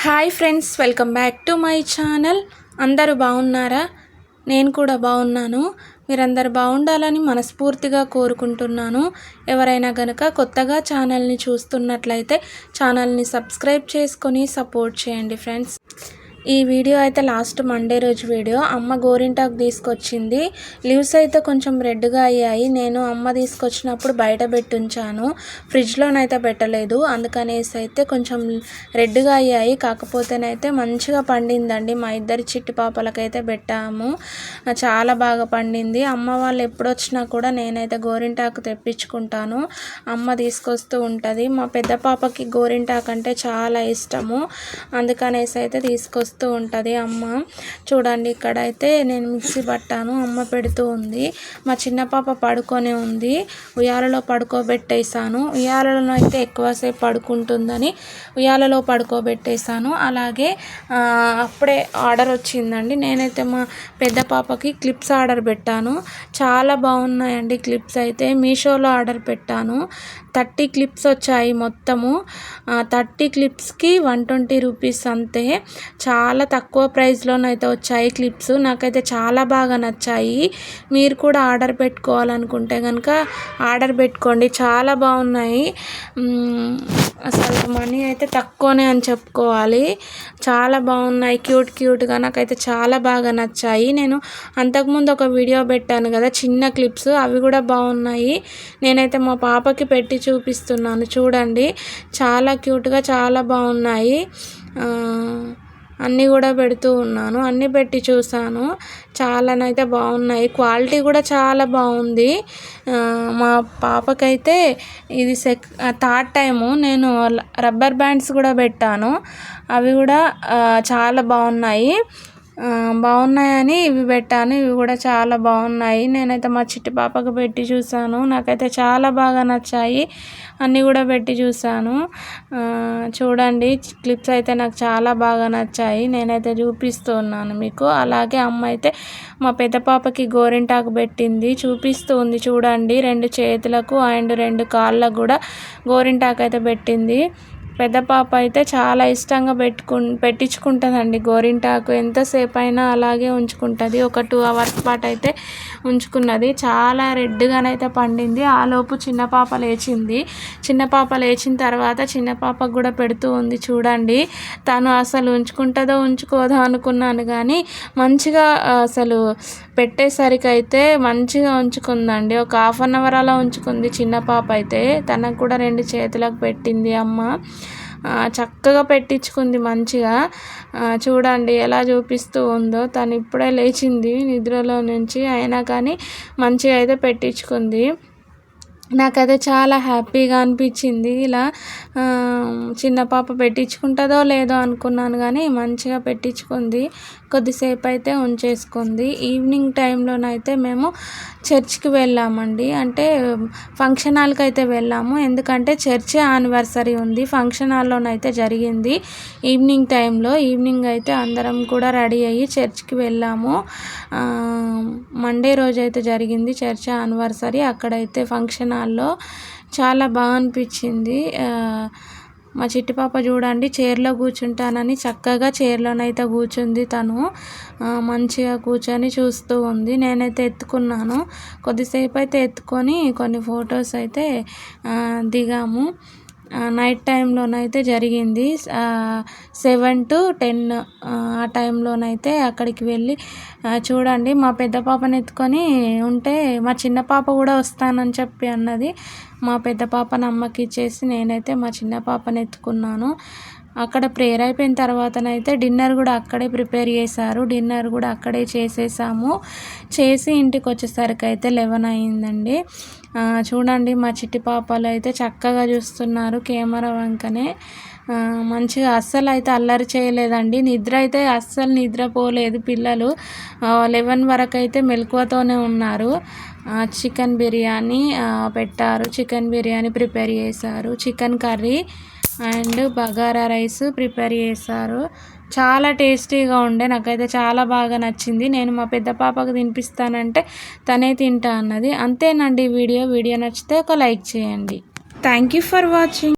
Hi friends, welcome back to my channel. అందరూ బాగున్నారా? నేను కూడా బాగున్నాను. మీరందరూ బాగుండాలని మనస్ఫూర్తిగా కోరుకుంటున్నాను. ఎవరైనా గనక కొత్తగా ఛానల్ని చూస్తున్నట్లయితే ఛానల్ని సబ్స్క్రైబ్ చేసుకొని సపోర్ట్ చేయండి ఫ్రెండ్స్. ఈ వీడియో అయితే లాస్ట్ మండే రోజు వీడియో. అమ్మ గోరింటాకు తీసుకొచ్చింది. లీవ్స్ అయితే కొంచెం రెడ్గా అయ్యాయి. నేను అమ్మ తీసుకొచ్చినప్పుడు బయట పెట్టుంచాను, ఫ్రిడ్జ్లోనైతే పెట్టలేదు. అందుకనేసి అయితే కొంచెం రెడ్గా అయ్యాయి. కాకపోతేనైతే మంచిగా పండిందండి. మా ఇద్దరి చిట్టి పాపలకైతే పెట్టాము. చాలా బాగా పండింది. అమ్మ వాళ్ళు ఎప్పుడు వచ్చినా కూడా నేనైతే గోరింటాకు తెప్పించుకుంటాను. అమ్మ తీసుకొస్తూ ఉంటుంది. మా పెద్ద పాపకి గోరింటాకు అంటే చాలా ఇష్టము. అందుకనేసి అయితే తీసుకొస్తూ ఉంటుంది అమ్మ. చూడండి, ఇక్కడైతే నేను మిక్సీ పట్టాను, అమ్మ పెడుతూ ఉంది. మా చిన్న పాప పడుకొని ఉంది. ఉయ్యాలలో పడుకోబెట్టేసాను. ఉయ్యాలలో అయితే ఎక్కువసేపు పడుకుంటుందని ఉయ్యాలలో పడుకోబెట్టేసాను. అలాగే అప్పుడే ఆర్డర్ వచ్చిందండి. నేనైతే మా పెద్ద పాపకి క్లిప్స్ ఆర్డర్ పెట్టాను. చాలా బాగున్నాయండి క్లిప్స్ అయితే. మీషోలో ఆర్డర్ పెట్టాను. 30 క్లిప్స్ వచ్చాయి మొత్తము. 30 క్లిప్స్కి 120 రూపీస్ అంతే. చాలా తక్కువ ప్రైస్లోనైతే వచ్చాయి క్లిప్స్. నాకైతే చాలా బాగా నచ్చాయి. మీరు కూడా ఆర్డర్ పెట్టుకోవాలనుకుంటే కనుక ఆర్డర్ పెట్టుకోండి. చాలా బాగున్నాయి. అసలు మనీ అయితే తక్కువనే అని చెప్పుకోవాలి. చాలా బాగున్నాయి, క్యూట్గా. నాకైతే చాలా బాగా నచ్చాయి. నేను అంతకుముందు ఒక వీడియో పెట్టాను కదా, చిన్న క్లిప్స్, అవి కూడా బాగున్నాయి. నేనైతే మా పాపకి పెట్టి చూపిస్తున్నాను. చూడండి, చాలా క్యూట్గా చాలా బాగున్నాయి. అన్నీ కూడా పెడుతూ ఉన్నాను. అన్నీ పెట్టి చూసాను. చాలానైతే బాగున్నాయి. క్వాలిటీ కూడా చాలా బాగుంది. మా పాపకైతే ఇది థర్డ్ టైము. నేను రబ్బర్ బ్యాండ్స్ కూడా పెట్టాను. అవి కూడా చాలా బాగున్నాయని ఇవి పెట్టాను. ఇవి కూడా చాలా బాగున్నాయి. నేనైతే మా చిట్టి పాపకు పెట్టి చూసాను. నాకైతే చాలా బాగా నచ్చాయి. అన్నీ కూడా పెట్టి చూసాను. చూడండి, క్లిప్స్ అయితే నాకు చాలా బాగా నచ్చాయి. నేనైతే చూపిస్తూ ఉన్నాను మీకు. అలాగే అమ్మ అయితే మా పెద్ద పాపకి గోరింటాకు పెట్టింది, చూపిస్తూ ఉంది. చూడండి, 2 చేతులకు అండ్ 2 కాళ్ళకు కూడా గోరింటాకు అయితే పెట్టింది. పెద్ద పాప అయితే చాలా ఇష్టంగా పెట్టించుకుంటుందండి గోరింటాకు. ఎంతసేపు అయినా అలాగే ఉంచుకుంటుంది. ఒక 2 అవర్స్ పాటు అయితే ఉంచుకున్నది. చాలా రెడ్గానైతే పండింది. ఆలోపు చిన్న పాప లేచింది. చిన్న పాప లేచిన తర్వాత చిన్న పాపకు కూడా పెడుతూ ఉంది. చూడండి, తను అసలు ఉంచుకుంటుందో ఉంచుకోదో అనుకున్నాను, కానీ మంచిగా అసలు పెట్టేసరికి అయితే మంచిగా ఉంచుకుందండి. ఒక 1/2 అవర్ అలా ఉంచుకుంది చిన్న పాప అయితే. తనకు కూడా 2 చేతులకు పెట్టింది అమ్మ. చక్కగా పెట్టించుకుంది మంచిగా. చూడండి ఎలా చూపిస్తూ ఉందో. తను ఇప్పుడే లేచింది నిద్రలో నుంచి, అయినా కానీ మంచిగా అయితే పెట్టించుకుంది. నాకైతే చాలా హ్యాపీగా అనిపించింది. ఇలా చిన్న పాప పెట్టించుకుంటుందో లేదో అనుకున్నాను, కానీ మంచిగా పెట్టించుకుంది. కొద్దిసేపు అయితే ఉంచేసుకుంది. ఈవినింగ్ టైంలోనైతే మేము చర్చ్కి వెళ్ళామండి. అంటే ఫంక్షన్ హాల్కి అయితే వెళ్ళాము. ఎందుకంటే చర్చ్ యానివర్సరీ ఉంది. ఫంక్షన్ హాల్లోనైతే జరిగింది ఈవినింగ్ టైంలో. ఈవినింగ్ అయితే అందరం కూడా రెడీ అయ్యి చర్చ్కి వెళ్ళాము. మండే రోజు అయితే జరిగింది చర్చ్ యానివర్సరీ. అక్కడైతే ఫంక్షన్ హాల్లో చాలా బాగా అనిపించింది. మా చిట్టి పాప చూడండి, చైర్లో కూర్చుంటానని చక్కగా చైర్లోనైతే కూర్చుంది. తను మంచిగా కూర్చొని చూస్తూ ఉంది. నేనైతే ఎత్తుకున్నాను. కొద్దిసేపు అయితే ఎత్తుకొని కొన్ని ఫొటోస్ అయితే దిగాము. నైట్ టైంలోనైతే జరిగింది. 7 to 10 ఆ టైంలోనైతే అక్కడికి వెళ్ళి చూడండి, మా పెద్ద పాపని ఎత్తుకొని ఉంటే మా చిన్న పాప కూడా వస్తానని చెప్పి అన్నది. మా పెద్ద పాపని అమ్మకి ఇచ్చేసి నేనైతే మా చిన్న పాపని ఎత్తుకున్నాను. అక్కడ ప్రేయర్ అయిపోయిన తర్వాతనైతే డిన్నర్ కూడా అక్కడే ప్రిపేర్ చేశారు. డిన్నర్ కూడా అక్కడే చేసేసాము. చేసి ఇంటికి వచ్చేసరికి అయితే 11 అయిందండి. చూడండి, మా చిట్టి పాపలు అయితే చక్కగా చూస్తున్నారు కెమెరా వంకనే. మంచిగా అస్సలు అయితే అల్లరి చేయలేదండి. నిద్ర అయితే అస్సలు నిద్రపోలేదు పిల్లలు. 11 వరకు అయితే మెలకువతోనే ఉన్నారు. చికెన్ బిర్యానీ పెట్టారు. చికెన్ బిర్యానీ ప్రిపేర్ చేశారు. Chicken curry and bagara rice prepare చేశారు. చాలా టేస్టీగా ఉండే. నాకైతే చాలా బాగా నచ్చింది. నేను మా పెద్ద పాపకు తినిపిస్తానంటే తనే తింటా అన్నది. అంతేనండి వీడియో నచ్చితే ఒక లైక్ చేయండి. Thank you for watching.